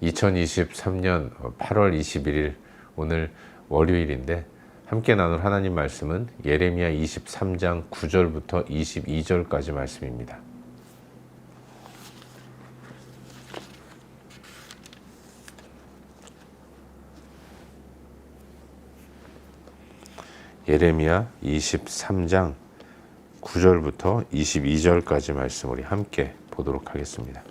2023년 8월 21일 오늘 월요일인데 함께 나눌 하나님 말씀은 예레미야 23장 9절부터 22절까지 말씀입니다. 예레미야 23장 9절부터 22절까지 말씀 우리 함께 보도록 하겠습니다.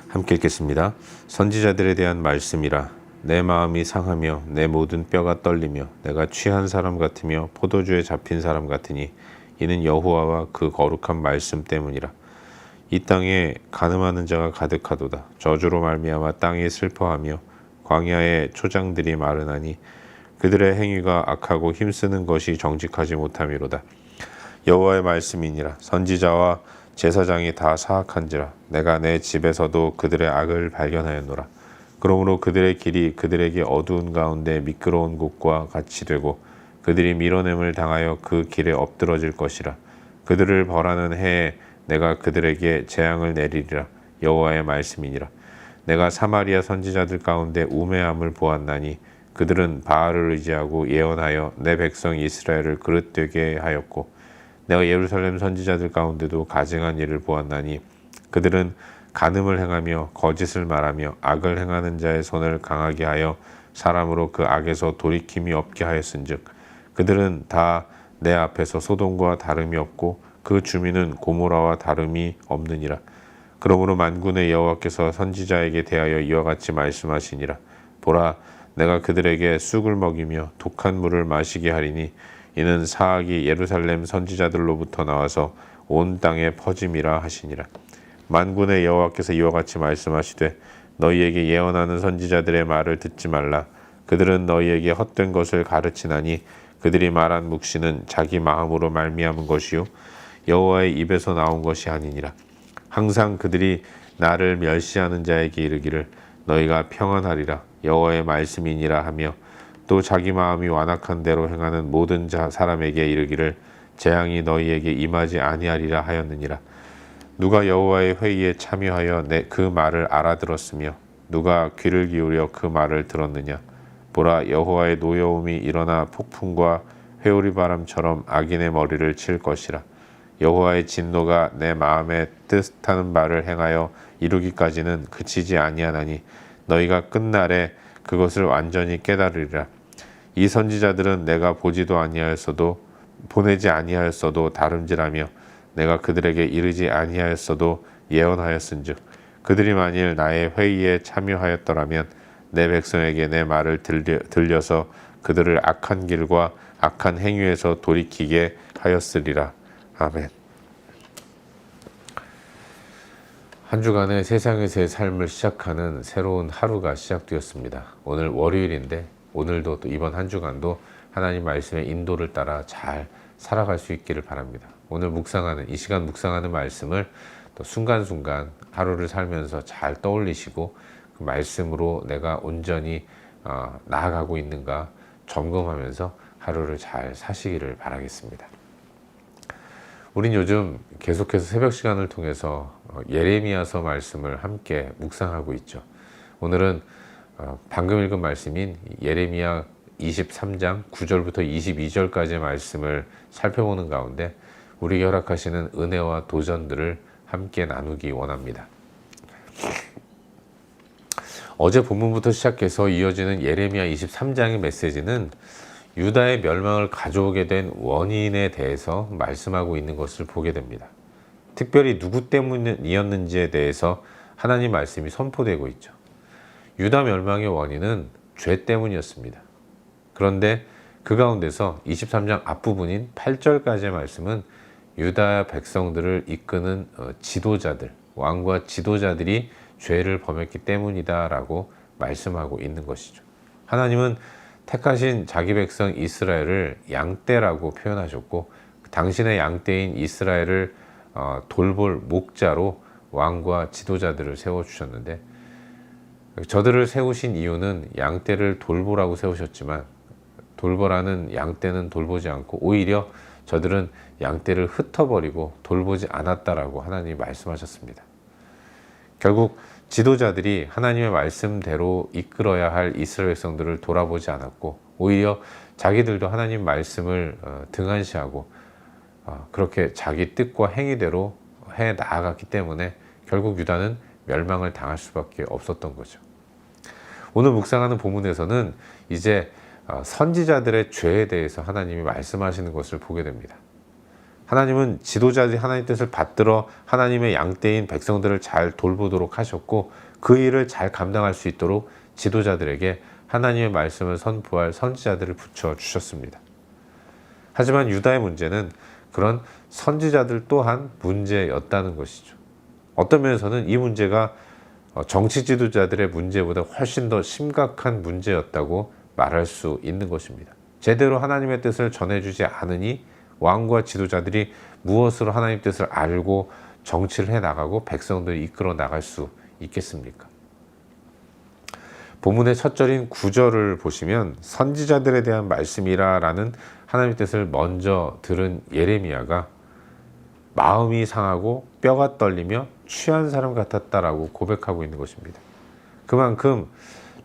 함께 읽겠습니다. 선지자들에 대한 말씀이라. 내 마음이 상하며 내 모든 뼈가 떨리며 내가 취한 사람 같으며 포도주에 잡힌 사람 같으니 이는 여호와와 그 거룩한 말씀 때문이라. 이 땅에 간음하는 자가 가득하도다. 저주로 말미암아 땅이 슬퍼하며 광야의 초장들이 마르나니 그들의 행위가 악하고 힘쓰는 것이 정직하지 못함이로다. 여호와의 말씀이니라. 선지자와 제사장이 다 사악한지라. 내가 내 집에서도 그들의 악을 발견하였노라. 그러므로 그들의 길이 그들에게 어두운 가운데 미끄러운 곳과 같이 되고 그들이 밀어냄을 당하여 그 길에 엎드러질 것이라. 그들을 벌하는 해에 내가 그들에게 재앙을 내리리라. 여호와의 말씀이니라. 내가 사마리아 선지자들 가운데 우매함을 보았나니 그들은 바알을 의지하고 예언하여 내 백성 이스라엘을 그릇되게 하였고 내가 예루살렘 선지자들 가운데도 가증한 일을 보았나니 그들은 간음을 행하며 거짓을 말하며 악을 행하는 자의 손을 강하게 하여 사람으로 그 악에서 돌이킴이 없게 하였은즉 그들은 다 내 앞에서 소돔과 다름이 없고 그 주민은 고모라와 다름이 없느니라. 그러므로 만군의 여호와께서 선지자에게 대하여 이와 같이 말씀하시니라. 보라, 내가 그들에게 쑥을 먹이며 독한 물을 마시게 하리니 이는 사악이 예루살렘 선지자들로부터 나와서 온 땅에 퍼짐이라 하시니라. 만군의 여호와께서 이와 같이 말씀하시되 너희에게 예언하는 선지자들의 말을 듣지 말라. 그들은 너희에게 헛된 것을 가르치나니 그들이 말한 묵시는 자기 마음으로 말미암은 것이요 여호와의 입에서 나온 것이 아니니라. 항상 그들이 나를 멸시하는 자에게 이르기를 너희가 평안하리라. 여호와의 말씀이니라 하며 또 자기 마음이 완악한 대로 행하는 모든 사람에게 이르기를 재앙이 너희에게 임하지 아니하리라 하였느니라. 누가 여호와의 회의에 참여하여 그 말을 알아들었으며 누가 귀를 기울여 그 말을 들었느냐. 보라, 여호와의 노여움이 일어나 폭풍과 회오리 바람처럼 악인의 머리를 칠 것이라. 여호와의 진노가 내 마음에 뜻하는 바를 행하여 이루기까지는 그치지 아니하나니 너희가 끝날에 그것을 완전히 깨달으리라. 이 선지자들은 내가 보지도 아니하였어도 보내지 아니하였어도 다름질하며 내가 그들에게 이르지 아니하였어도 예언하였은즉 그들이 만일 나의 회의에 참여하였더라면 내 백성에게 내 말을 들려서 그들을 악한 길과 악한 행위에서 돌이키게 하였으리라. 아멘. 한 주간의 세상에서의 삶을 시작하는 새로운 하루가 시작되었습니다. 오늘 월요일인데 오늘도 또 이번 한 주간도 하나님 말씀의 인도를 따라 잘 살아갈 수 있기를 바랍니다. 오늘 묵상하는 이 시간 묵상하는 말씀을 또 순간순간 하루를 살면서 잘 떠올리시고 그 말씀으로 내가 온전히 나아가고 있는가 점검하면서 하루를 잘 사시기를 바라겠습니다. 우린 요즘 계속해서 새벽 시간을 통해서 예레미야서 말씀을 함께 묵상하고 있죠. 오늘은 방금 읽은 말씀인 예레미야 23장 9절부터 22절까지의 말씀을 살펴보는 가운데 우리에게 허락하시는 은혜와 도전들을 함께 나누기 원합니다. 어제 본문부터 시작해서 이어지는 예레미야 23장의 메시지는 유다의 멸망을 가져오게 된 원인에 대해서 말씀하고 있는 것을 보게 됩니다. 특별히 누구 때문이었는지에 대해서 하나님 말씀이 선포되고 있죠. 유다 멸망의 원인은 죄 때문이었습니다. 그런데 그 가운데서 23장 앞부분인 8절까지의 말씀은 유다 백성들을 이끄는 지도자들, 왕과 지도자들이 죄를 범했기 때문이다 라고 말씀하고 있는 것이죠. 하나님은 택하신 자기 백성 이스라엘을 양떼라고 표현하셨고 당신의 양떼인 이스라엘을 돌볼 목자로 왕과 지도자들을 세워주셨는데 저들을 세우신 이유는 양떼를 돌보라고 세우셨지만 돌보라는 양떼는 돌보지 않고 오히려 저들은 양떼를 흩어버리고 돌보지 않았다라고 하나님이 말씀하셨습니다. 결국 지도자들이 하나님의 말씀대로 이끌어야 할 이스라엘 백성들을 돌아보지 않았고 오히려 자기들도 하나님 말씀을 등한시하고 그렇게 자기 뜻과 행위대로 해 나아갔기 때문에 결국 유다는 멸망을 당할 수밖에 없었던 거죠. 오늘 묵상하는 본문에서는 이제 선지자들의 죄에 대해서 하나님이 말씀하시는 것을 보게 됩니다. 하나님은 지도자들이 하나님의 뜻을 받들어 하나님의 양떼인 백성들을 잘 돌보도록 하셨고 그 일을 잘 감당할 수 있도록 지도자들에게 하나님의 말씀을 선포할 선지자들을 붙여주셨습니다. 하지만 유다의 문제는 그런 선지자들 또한 문제였다는 것이죠. 어떤 면에서는 이 문제가 정치 지도자들의 문제보다 훨씬 더 심각한 문제였다고 말할 수 있는 것입니다. 제대로 하나님의 뜻을 전해주지 않으니 왕과 지도자들이 무엇으로 하나님의 뜻을 알고 정치를 해나가고 백성들을 이끌어 나갈 수 있겠습니까? 본문의 첫 절인 9절을 보시면 선지자들에 대한 말씀이라 라는 하나님의 뜻을 먼저 들은 예레미야가 마음이 상하고 뼈가 떨리며 취한 사람 같았다라고 고백하고 있는 것입니다. 그만큼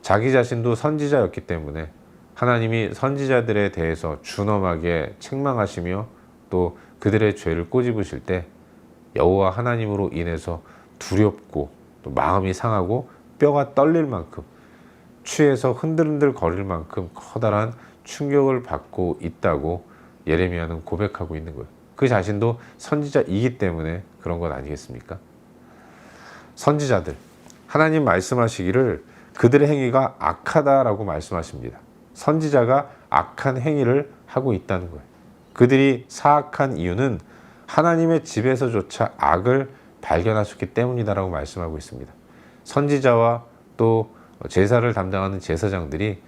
자기 자신도 선지자였기 때문에 하나님이 선지자들에 대해서 준엄하게 책망하시며 또 그들의 죄를 꼬집으실 때 여호와 하나님으로 인해서 두렵고 또 마음이 상하고 뼈가 떨릴 만큼 취해서 흔들흔들 거릴 만큼 커다란 충격을 받고 있다고 예레미야는 고백하고 있는 거예요. 그 자신도 선지자이기 때문에 그런 것 아니겠습니까? 선지자들, 하나님 말씀하시기를 그들의 행위가 악하다라고 말씀하십니다. 선지자가 악한 행위를 하고 있다는 거예요. 그들이 사악한 이유는 하나님의 집에서조차 악을 발견하셨기 때문이다라고 말씀하고 있습니다. 선지자와 또 제사를 담당하는 제사장들이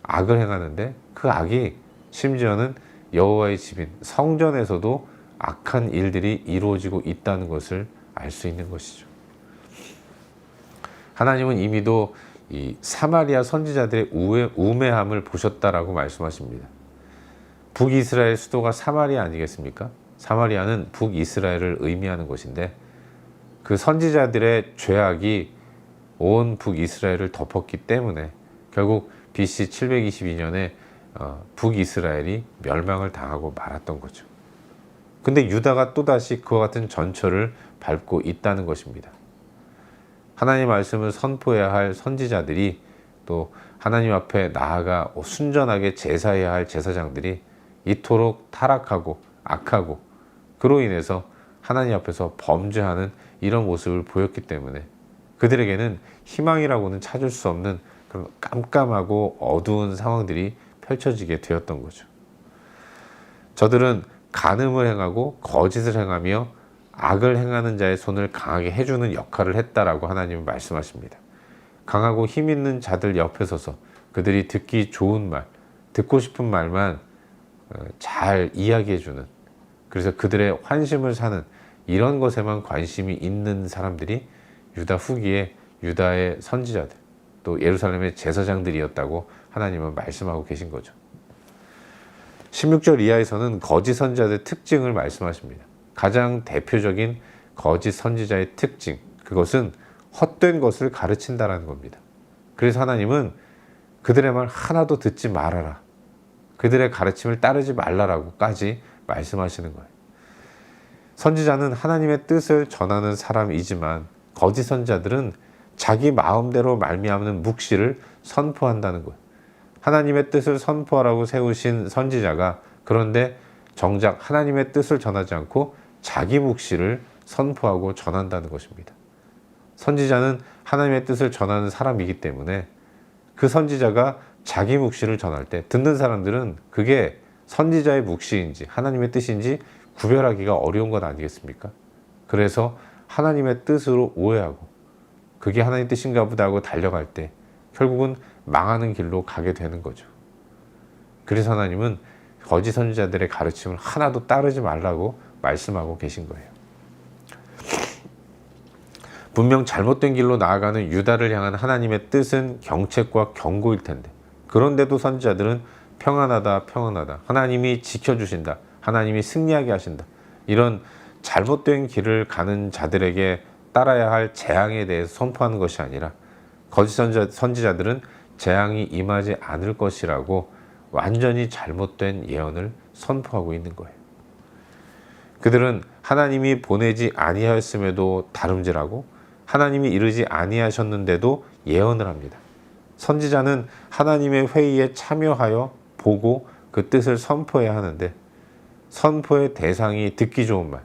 악을 행하는데 그 악이 심지어는 여호와의 집인 성전에서도 악한 일들이 이루어지고 있다는 것을 알 수 있는 것이죠. 하나님은 이미도 이 사마리아 선지자들의 우매함을 보셨다라고 말씀하십니다. 북이스라엘 수도가 사마리아 아니겠습니까? 사마리아는 북이스라엘을 의미하는 곳인데 그 선지자들의 죄악이 온 북이스라엘을 덮었기 때문에 결국 BC 722년에 북이스라엘이 멸망을 당하고 말았던 거죠. 근데 유다가 또다시 그와 같은 전철을 밟고 있다는 것입니다. 하나님 말씀을 선포해야 할 선지자들이 또 하나님 앞에 나아가 순전하게 제사해야 할 제사장들이 이토록 타락하고 악하고 그로 인해서 하나님 앞에서 범죄하는 이런 모습을 보였기 때문에 그들에게는 희망이라고는 찾을 수 없는 그런 깜깜하고 어두운 상황들이 펼쳐지게 되었던 거죠. 저들은 간음을 행하고 거짓을 행하며 악을 행하는 자의 손을 강하게 해주는 역할을 했다라고 하나님은 말씀하십니다. 강하고 힘 있는 자들 옆에 서서 그들이 듣기 좋은 말, 듣고 싶은 말만 잘 이야기해주는, 그래서 그들의 환심을 사는 이런 것에만 관심이 있는 사람들이 유다 후기에 유다의 선지자들, 또 예루살렘의 제사장들이었다고 하나님은 말씀하고 계신 거죠. 16절 이하에서는 거짓 선지자들의 특징을 말씀하십니다. 가장 대표적인 거짓 선지자의 특징, 그것은 헛된 것을 가르친다라는 겁니다. 그래서 하나님은 그들의 말 하나도 듣지 말아라, 그들의 가르침을 따르지 말라라고까지 말씀하시는 거예요. 선지자는 하나님의 뜻을 전하는 사람이지만 거짓 선지자들은 자기 마음대로 말미암는 묵시를 선포한다는 거예요. 하나님의 뜻을 선포하라고 세우신 선지자가 그런데 정작 하나님의 뜻을 전하지 않고 자기 묵시를 선포하고 전한다는 것입니다. 선지자는 하나님의 뜻을 전하는 사람이기 때문에 그 선지자가 자기 묵시를 전할 때 듣는 사람들은 그게 선지자의 묵시인지 하나님의 뜻인지 구별하기가 어려운 것 아니겠습니까? 그래서 하나님의 뜻으로 오해하고 그게 하나님의 뜻인가 보다 하고 달려갈 때 결국은 망하는 길로 가게 되는 거죠. 그래서 하나님은 거짓 선지자들의 가르침을 하나도 따르지 말라고 말씀하고 계신 거예요. 분명 잘못된 길로 나아가는 유다를 향한 하나님의 뜻은 경책과 경고일 텐데, 그런데도 선지자들은 평안하다, 평안하다, 하나님이 지켜주신다, 하나님이 승리하게 하신다, 이런 잘못된 길을 가는 자들에게 따라야 할 재앙에 대해서 선포하는 것이 아니라 거짓 선지자들은 재앙이 임하지 않을 것이라고 완전히 잘못된 예언을 선포하고 있는 거예요. 그들은 하나님이 보내지 아니하였음에도 다름질하고 하나님이 이르지 아니하셨는데도 예언을 합니다. 선지자는 하나님의 회의에 참여하여 보고 그 뜻을 선포해야 하는데, 선포의 대상이 듣기 좋은 말,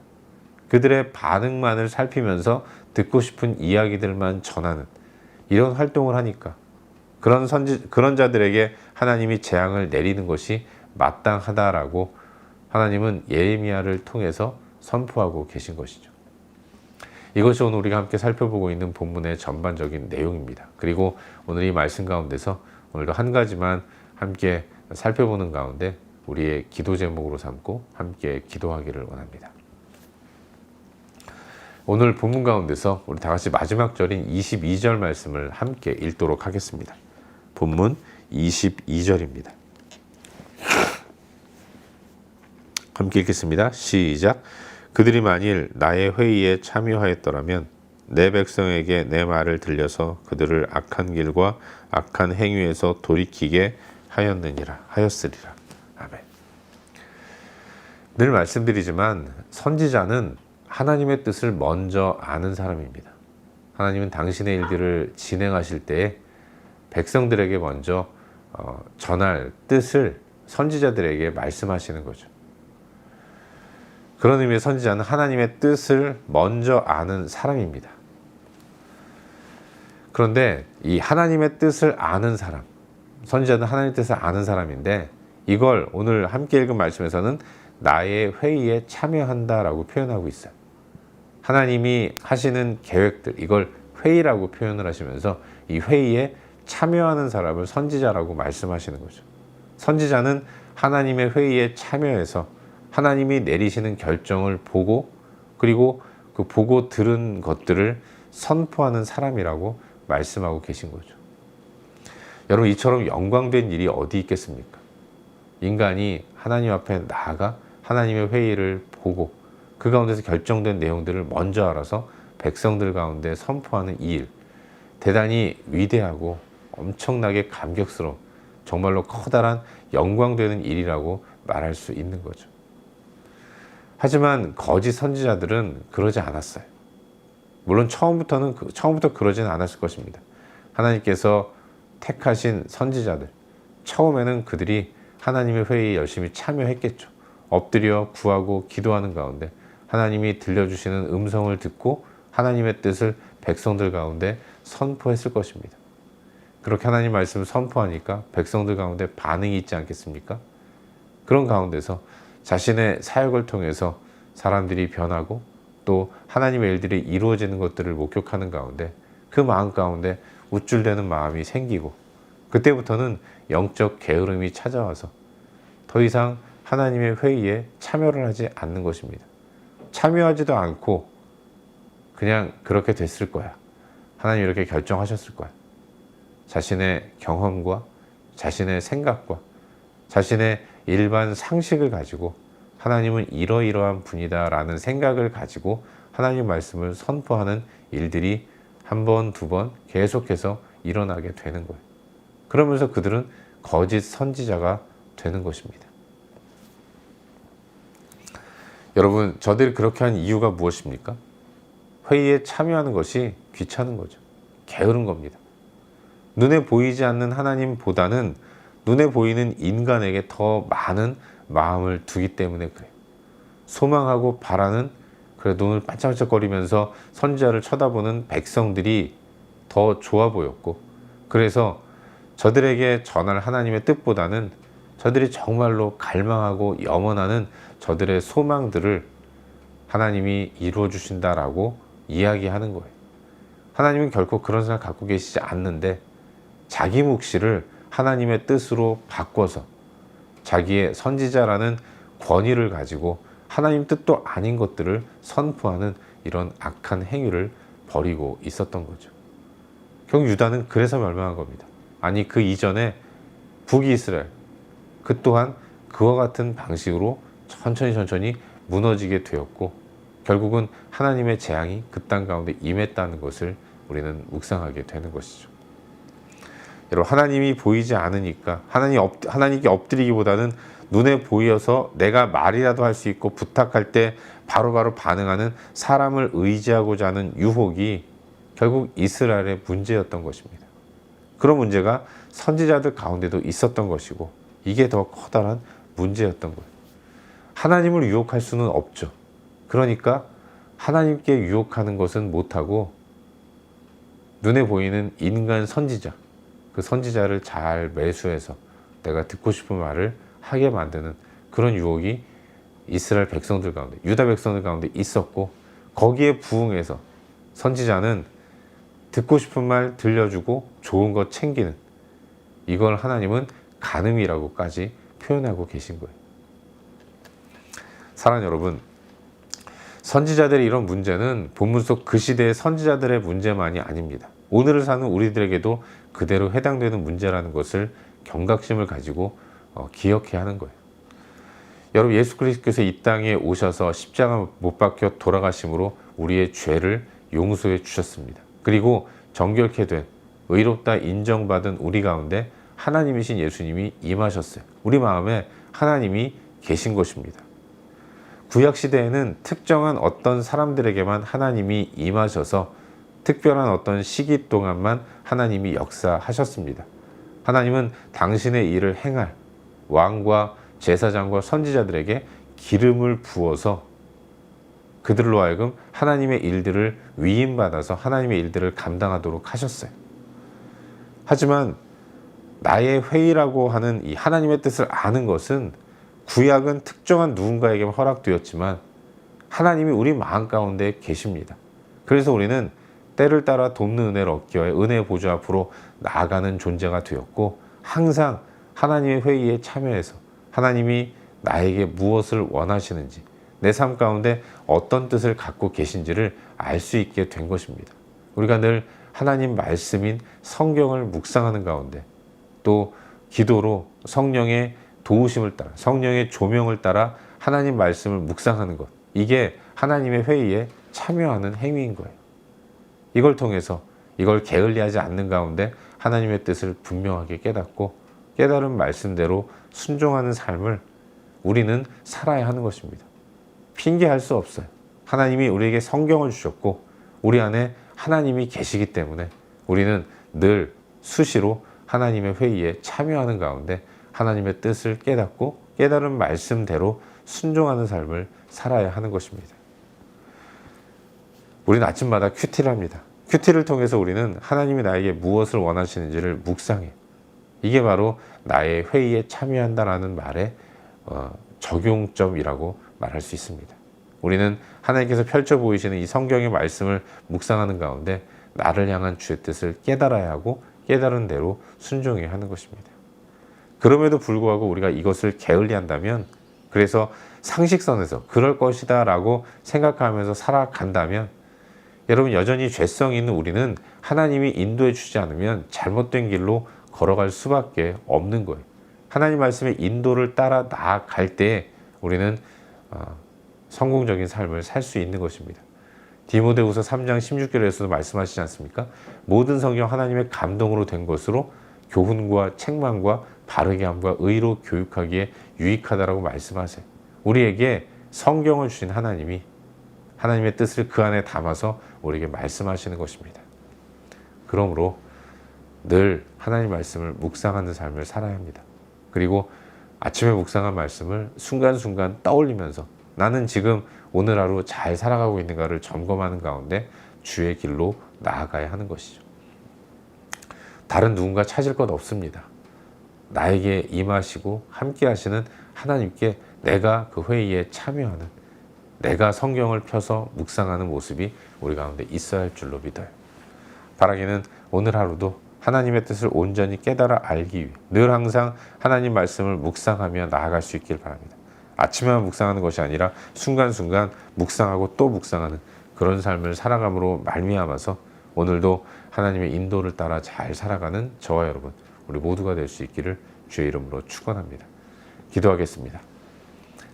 그들의 반응만을 살피면서 듣고 싶은 이야기들만 전하는 이런 활동을 하니까 그런 자들에게 하나님이 재앙을 내리는 것이 마땅하다라고 하나님은 예레미야를 통해서 선포하고 계신 것이죠. 이것이 오늘 우리가 함께 살펴보고 있는 본문의 전반적인 내용입니다. 그리고 오늘 이 말씀 가운데서 오늘도 한 가지만 함께 살펴보는 가운데 우리의 기도 제목으로 삼고 함께 기도하기를 원합니다. 오늘 본문 가운데서 우리 다 같이 마지막 절인 22절 말씀을 함께 읽도록 하겠습니다. 본문 22절입니다. 함께 읽겠습니다. 시작. 그들이 만일 나의 회의에 참여하였더라면 내 백성에게 내 말을 들려서 그들을 악한 길과 악한 행위에서 돌이키게 하였으리라. 아멘. 늘 말씀드리지만 선지자는 하나님의 뜻을 먼저 아는 사람입니다. 하나님은 당신의 일들을 진행하실 때에 백성들에게 먼저 전할 뜻을 선지자들에게 말씀하시는 거죠. 그런 의미의 선지자는 하나님의 뜻을 먼저 아는 사람입니다. 그런데 이 하나님의 뜻을 아는 사람, 선지자는 하나님의 뜻을 아는 사람인데, 이걸 오늘 함께 읽은 말씀에서는 나의 회의에 참여한다라고 표현하고 있어요. 하나님이 하시는 계획들, 이걸 회의라고 표현을 하시면서 이 회의에 참여하는 사람을 선지자라고 말씀하시는 거죠. 선지자는 하나님의 회의에 참여해서 하나님이 내리시는 결정을 보고, 그리고 그 보고 들은 것들을 선포하는 사람이라고 말씀하고 계신 거죠. 여러분, 이처럼 영광된 일이 어디 있겠습니까? 인간이 하나님 앞에 나아가 하나님의 회의를 보고 그 가운데서 결정된 내용들을 먼저 알아서 백성들 가운데 선포하는 이 일, 대단히 위대하고 엄청나게 감격스러운, 정말로 커다란 영광되는 일이라고 말할 수 있는 거죠. 하지만 거짓 선지자들은 그러지 않았어요. 물론 처음부터 그러지는 않았을 것입니다. 하나님께서 택하신 선지자들, 처음에는 그들이 하나님의 회의에 열심히 참여했겠죠. 엎드려 구하고 기도하는 가운데 하나님이 들려주시는 음성을 듣고 하나님의 뜻을 백성들 가운데 선포했을 것입니다. 그렇게 하나님 말씀을 선포하니까 백성들 가운데 반응이 있지 않겠습니까? 그런 가운데서 자신의 사역을 통해서 사람들이 변하고 또 하나님의 일들이 이루어지는 것들을 목격하는 가운데 그 마음 가운데 우쭐대는 마음이 생기고, 그때부터는 영적 게으름이 찾아와서 더 이상 하나님의 회의에 참여를 하지 않는 것입니다. 참여하지도 않고 그냥 그렇게 됐을 거야, 하나님이 이렇게 결정하셨을 거야, 자신의 경험과 자신의 생각과 자신의 일반 상식을 가지고 하나님은 이러이러한 분이다 라는 생각을 가지고 하나님 말씀을 선포하는 일들이 한 번, 두 번 계속해서 일어나게 되는 거예요. 그러면서 그들은 거짓 선지자가 되는 것입니다. 여러분, 저들이 그렇게 한 이유가 무엇입니까? 회의에 참여하는 것이 귀찮은 거죠. 게으른 겁니다. 눈에 보이지 않는 하나님보다는 눈에 보이는 인간에게 더 많은 마음을 두기 때문에 그래요. 소망하고 바라는, 그래 눈을 반짝반짝거리면서 선지자를 쳐다보는 백성들이 더 좋아 보였고, 그래서 저들에게 전할 하나님의 뜻보다는 저들이 정말로 갈망하고 염원하는 저들의 소망들을 하나님이 이루어 주신다라고 이야기하는 거예요. 하나님은 결코 그런 생각 갖고 계시지 않는데 자기 몫을 하나님의 뜻으로 바꿔서 자기의 선지자라는 권위를 가지고 하나님 뜻도 아닌 것들을 선포하는 이런 악한 행위를 벌이고 있었던 거죠. 결국 유다는 그래서 멸망한 겁니다. 아니 그 이전에 북이스라엘 그 또한 그와 같은 방식으로 천천히 무너지게 되었고 결국은 하나님의 재앙이 그 땅 가운데 임했다는 것을 우리는 묵상하게 되는 것이죠. 여러분, 하나님이 보이지 않으니까 하나님께 엎드리기보다는 눈에 보여서 내가 말이라도 할 수 있고 부탁할 때 바로바로 반응하는 사람을 의지하고자 하는 유혹이 결국 이스라엘의 문제였던 것입니다. 그런 문제가 선지자들 가운데도 있었던 것이고 이게 더 커다란 문제였던 거예요. 하나님을 유혹할 수는 없죠. 그러니까 하나님께 유혹하는 것은 못하고 눈에 보이는 인간 선지자, 그 선지자를 잘 매수해서 내가 듣고 싶은 말을 하게 만드는 그런 유혹이 이스라엘 백성들 가운데, 유다 백성들 가운데 있었고 거기에 부응해서 선지자는 듣고 싶은 말 들려주고 좋은 것 챙기는, 이걸 하나님은 간음이라고까지 표현하고 계신 거예요. 사랑하는 여러분, 선지자들의 이런 문제는 본문 속 그 시대의 선지자들의 문제만이 아닙니다. 오늘을 사는 우리들에게도 그대로 해당되는 문제라는 것을 경각심을 가지고 기억해야 하는 거예요. 여러분, 예수 그리스도께서 이 땅에 오셔서 십자가 못 박혀 돌아가심으로 우리의 죄를 용서해 주셨습니다. 그리고 정결케 된 의롭다 인정받은 우리 가운데 하나님이신 예수님이 임하셨어요. 우리 마음에 하나님이 계신 것입니다. 구약시대에는 특정한 어떤 사람들에게만 하나님이 임하셔서 특별한 어떤 시기 동안만 하나님이 역사하셨습니다. 하나님은 당신의 일을 행할 왕과 제사장과 선지자들에게 기름을 부어서 그들로 하여금 하나님의 일들을 위임받아서 하나님의 일들을 감당하도록 하셨어요. 하지만 나의 회의라고 하는 이 하나님의 뜻을 아는 것은 구약은 특정한 누군가에게만 허락되었지만 하나님이 우리 마음 가운데 계십니다. 그래서 우리는 때를 따라 돕는 은혜를 얻기 위해 은혜의 보좌 앞으로 나아가는 존재가 되었고 항상 하나님의 회의에 참여해서 하나님이 나에게 무엇을 원하시는지, 내 삶 가운데 어떤 뜻을 갖고 계신지를 알 수 있게 된 것입니다. 우리가 늘 하나님 말씀인 성경을 묵상하는 가운데 또 기도로 성령의 도우심을 따라, 성령의 조명을 따라 하나님 말씀을 묵상하는 것, 이게 하나님의 회의에 참여하는 행위인 거예요. 이걸 통해서 이걸 게을리하지 않는 가운데 하나님의 뜻을 분명하게 깨닫고 깨달은 말씀대로 순종하는 삶을 우리는 살아야 하는 것입니다. 핑계할 수 없어요. 하나님이 우리에게 성경을 주셨고 우리 안에 하나님이 계시기 때문에 우리는 늘 수시로 하나님의 회의에 참여하는 가운데 하나님의 뜻을 깨닫고 깨달은 말씀대로 순종하는 삶을 살아야 하는 것입니다. 우리는 아침마다 큐티를 합니다. 큐티를 통해서 우리는 하나님이 나에게 무엇을 원하시는지를 묵상해. 이게 바로 나의 회의에 참여한다라는 말의 적용점이라고 말할 수 있습니다. 우리는 하나님께서 펼쳐 보이시는 이 성경의 말씀을 묵상하는 가운데 나를 향한 주의 뜻을 깨달아야 하고 깨달은 대로 순종해야 하는 것입니다. 그럼에도 불구하고 우리가 이것을 게을리한다면, 그래서 상식선에서 그럴 것이다 라고 생각하면서 살아간다면 여러분, 여전히 죄성이 있는 우리는 하나님이 인도해 주지 않으면 잘못된 길로 걸어갈 수밖에 없는 거예요. 하나님 말씀의 인도를 따라 나아갈 때 우리는 성공적인 삶을 살 수 있는 것입니다. 디모데후서 3장 16절에서도 말씀하시지 않습니까? 모든 성경 하나님의 감동으로 된 것으로 교훈과 책망과 바르게 함과 의로 교육하기에 유익하다라고 말씀하세요. 우리에게 성경을 주신 하나님이 하나님의 뜻을 그 안에 담아서 우리에게 말씀하시는 것입니다. 그러므로 늘 하나님 말씀을 묵상하는 삶을 살아야 합니다. 그리고 아침에 묵상한 말씀을 순간순간 떠올리면서 나는 지금 오늘 하루 잘 살아가고 있는가를 점검하는 가운데 주의 길로 나아가야 하는 것이죠. 다른 누군가 찾을 것 없습니다. 나에게 임하시고 함께 하시는 하나님께 내가 그 회의에 참여하는, 내가 성경을 펴서 묵상하는 모습이 우리 가운데 있어야 할 줄로 믿어요. 바라기는 오늘 하루도 하나님의 뜻을 온전히 깨달아 알기 위해 늘 항상 하나님 말씀을 묵상하며 나아갈 수 있길 바랍니다. 아침에만 묵상하는 것이 아니라 순간순간 묵상하고 또 묵상하는 그런 삶을 살아감으로 말미암아서 오늘도 하나님의 인도를 따라 잘 살아가는 저와 여러분, 우리 모두가 될 수 있기를 주의 이름으로 축원합니다. 기도하겠습니다.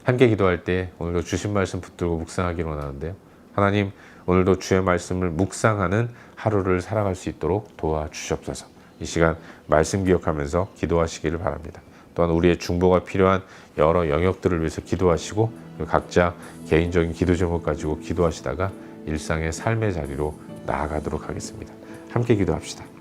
함께 기도할 때 오늘도 주신 말씀 붙들고 묵상하기를 원하는데요. 하나님, 오늘도 주의 말씀을 묵상하는 하루를 살아갈 수 있도록 도와주시옵소서. 이 시간 말씀 기억하면서 기도하시기를 바랍니다. 또한 우리의 중보가 필요한 여러 영역들을 위해서 기도하시고 각자 개인적인 기도 제목 가지고 기도하시다가 일상의 삶의 자리로 나아가도록 하겠습니다. 함께 기도합시다.